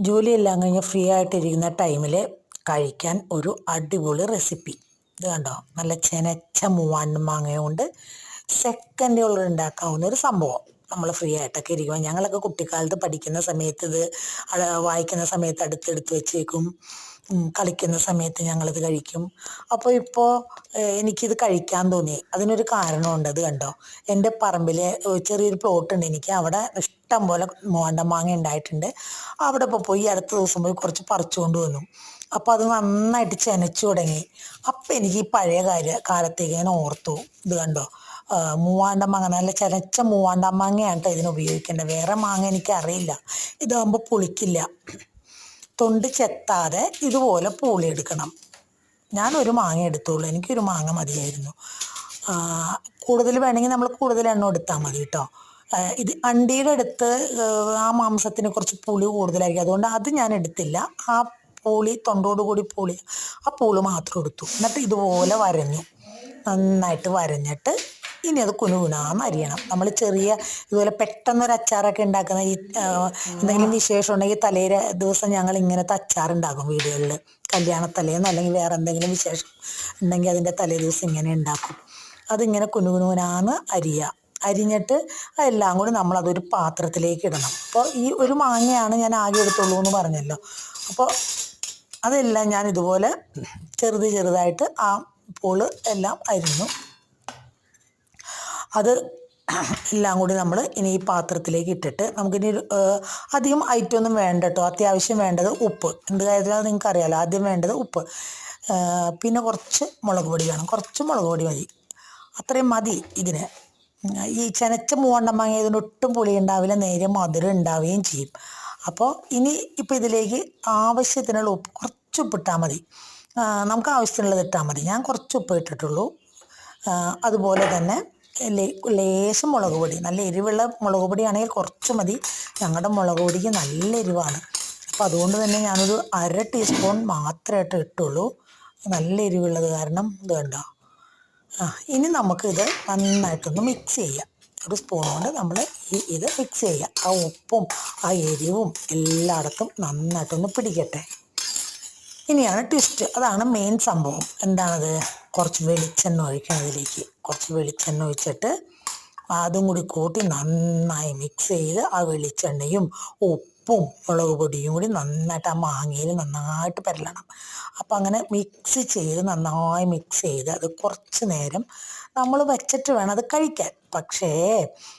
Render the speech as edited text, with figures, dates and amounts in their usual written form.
ജോലിയെല്ലാം കഴിഞ്ഞ് ഫ്രീ ആയിട്ടിരിക്കുന്ന ടൈമിൽ കഴിക്കാൻ ഒരു അടിപൊളി റെസിപ്പി. ഇത് കണ്ടോ, നല്ല ചെനച്ച മൂവാണ്ടൻ മാങ്ങ കൊണ്ട് സെക്കൻഡുകളിൽ ഉണ്ടാക്കാവുന്ന ഒരു സംഭവം. നമ്മൾ ഫ്രീ ആയിട്ടൊക്കെ ഇരിക്കുമ്പോൾ, ഞങ്ങളൊക്കെ കുട്ടിക്കാലത്ത് പഠിക്കുന്ന സമയത്ത് ഇത് വായിക്കുന്ന സമയത്ത് അടുത്തെടുത്ത് വെച്ചേക്കും, കളിക്കുന്ന സമയത്ത് ഞങ്ങളിത് കഴിക്കും. അപ്പോൾ ഇപ്പോൾ എനിക്കിത് കഴിക്കാൻ തോന്നി. അതിനൊരു കാരണമുണ്ട്. അത് കണ്ടോ, എൻ്റെ പറമ്പിൽ ചെറിയൊരു പ്ലോട്ടുണ്ട് എനിക്ക്. അവിടെ ഇഷ്ടം പോലെ മൂവാണ്ടൻ മാങ്ങ ഉണ്ടായിട്ടുണ്ട്. അവിടെ ഇപ്പോൾ പോയി അടുത്ത ദിവസം പോയി കുറച്ച് പറിച്ചുകൊണ്ട് വന്നു. അപ്പോൾ അത് നന്നായിട്ട് ചെനച്ചു തുടങ്ങി. അപ്പം എനിക്ക് ഈ പഴയ കാലത്തേക്ക് ഞാൻ ഓർത്തു. ഇത് കണ്ടോ, മൂവാണ്ടൻ മാങ്ങ, നല്ല ചെനച്ച മൂവാണ്ടൻ മാങ്ങയാണ് കേട്ടോ ഇതിന് ഉപയോഗിക്കേണ്ടത്. വേറെ മാങ്ങ എനിക്കറിയില്ല. ഇതാകുമ്പോൾ പുളിക്കില്ല. തൊണ്ട് ചെത്താതെ ഇതുപോലെ പൂളിയെടുക്കണം. ഞാനൊരു മാങ്ങ എടുത്തോളൂ, എനിക്കൊരു മാങ്ങ മതിയായിരുന്നു. കൂടുതൽ വേണമെങ്കിൽ നമ്മൾ കൂടുതൽ എണ്ണം എടുത്താൽ മതി കേട്ടോ. ഇത് അണ്ടിയുടെ അടുത്ത് ആ മാംസത്തിന് കുറച്ച് പുളി കൂടുതലായിരിക്കും, അതുകൊണ്ട് അത് ഞാൻ എടുത്തില്ല. ആ പൂളി, തൊണ്ടോടുകൂടി പൂളി, ആ പൂള് മാത്രം എടുത്തു. എന്നിട്ട് ഇതുപോലെ വരഞ്ഞു, നന്നായിട്ട് വരഞ്ഞിട്ട് ഇനി അത് കുനുകുനാന്ന് അരിയണം. നമ്മൾ ചെറിയ ഇതുപോലെ പെട്ടെന്നൊരു അച്ചാറൊക്കെ ഉണ്ടാക്കുന്ന ഈ എന്തെങ്കിലും വിശേഷം ഉണ്ടെങ്കിൽ തലേ ദിവസം ഞങ്ങൾ ഇങ്ങനത്തെ അച്ചാറുണ്ടാക്കും വീടുകളിൽ. കല്യാണത്തലേന്ന് അല്ലെങ്കിൽ വേറെ എന്തെങ്കിലും വിശേഷം ഉണ്ടെങ്കിൽ അതിൻ്റെ തലേ ദിവസം ഇങ്ങനെ ഉണ്ടാക്കും. അതിങ്ങനെ കുനുകുനാന്ന് അരിഞ്ഞിട്ട് അതെല്ലാം കൂടി നമ്മളതൊരു പാത്രത്തിലേക്ക് ഇടണം. അപ്പോൾ ഈ ഒരു മാങ്ങയാണ് ഞാൻ ആകെ എടുത്തുള്ളൂ എന്ന് പറഞ്ഞല്ലോ. അപ്പോൾ അതെല്ലാം ഞാൻ ഇതുപോലെ ചെറുതായിട്ട് ആ പൂള് എല്ലാം അരിഞ്ഞു. അത് എല്ലാം കൂടി നമ്മൾ ഇനി ഈ പാത്രത്തിലേക്ക് ഇട്ടിട്ട് നമുക്കിനി അധികം ഐറ്റം ഒന്നും വേണ്ട കേട്ടോ. അത്യാവശ്യം വേണ്ടത് ഉപ്പ്. എന്ത് കാര്യത്തിലാണ് നിങ്ങൾക്ക് അറിയാമല്ലോ. ആദ്യം വേണ്ടത് ഉപ്പ്, പിന്നെ കുറച്ച് മുളക് പൊടി വേണം. കുറച്ച് മുളക് പൊടി മതി, അത്രയും മതി ഇതിന്. ഈ ചെനച്ച മൂവാണ്ടൻ മാങ്ങ ഇതിന് ഒട്ടും പുളി ഉണ്ടാവില്ല, നേരെ മധുരം ഉണ്ടാവുകയും ചെയ്യും. അപ്പോൾ ഇപ്പോൾ ഇതിലേക്ക് ആവശ്യത്തിനുള്ള ഉപ്പ്, കുറച്ച് ഉപ്പിട്ടാൽ മതി. നമുക്ക് ആവശ്യത്തിനുള്ളത് ഇട്ടാൽ മതി. ഞാൻ കുറച്ച് ഉപ്പ് ഇട്ടിട്ടുള്ളൂ. അതുപോലെ തന്നെ ലേശം മുളക് പൊടി, നല്ല എരിവുള്ള മുളക് പൊടിയാണെങ്കിൽ കുറച്ച് മതി. ഞങ്ങളുടെ മുളക് പൊടിക്ക് നല്ല എരിവാണ്. അപ്പോൾ അതുകൊണ്ട് തന്നെ ഞാനൊരു 1/2 ടീസ്പൂൺ മാത്രമായിട്ട് ഇട്ടുള്ളൂ. നല്ല എരിവുള്ളത് കാരണം. ഇത് കണ്ടോ. ഇനി നമുക്കിത് നന്നായിട്ടൊന്ന് മിക്സ് ചെയ്യാം. ഒരു സ്പൂൺ കൊണ്ട് നമ്മൾ ഇത് മിക്സ് ചെയ്യാം. ആ ഉപ്പും ആ എരിവും എല്ലായിടത്തും നന്നായിട്ടൊന്ന് പിടിക്കട്ടെ. ഇനിയാണ് ട്വിസ്റ്റ്, അതാണ് മെയിൻ സംഭവം. എന്താണത്? കുറച്ച് വെളിച്ചെണ്ണ ഒഴിക്കണം ഇതിലേക്ക്. കുറച്ച് വെളിച്ചെണ്ണ ഒഴിച്ചിട്ട് അതും കൂടി കൂട്ടി നന്നായി മിക്സ് ചെയ്ത് ആ വെളിച്ചെണ്ണയും ഉപ്പും മുളക് പൊടിയും കൂടി നന്നായിട്ട് ആ മാങ്ങയിൽ നന്നായിട്ട് പരലണം. അപ്പം അങ്ങനെ മിക്സ് ചെയ്ത് നന്നായി മിക്സ് ചെയ്ത് അത് കുറച്ച് നേരം നമ്മൾ വെച്ചിട്ട് വേണം അത് കഴിക്കാൻ. പക്ഷേ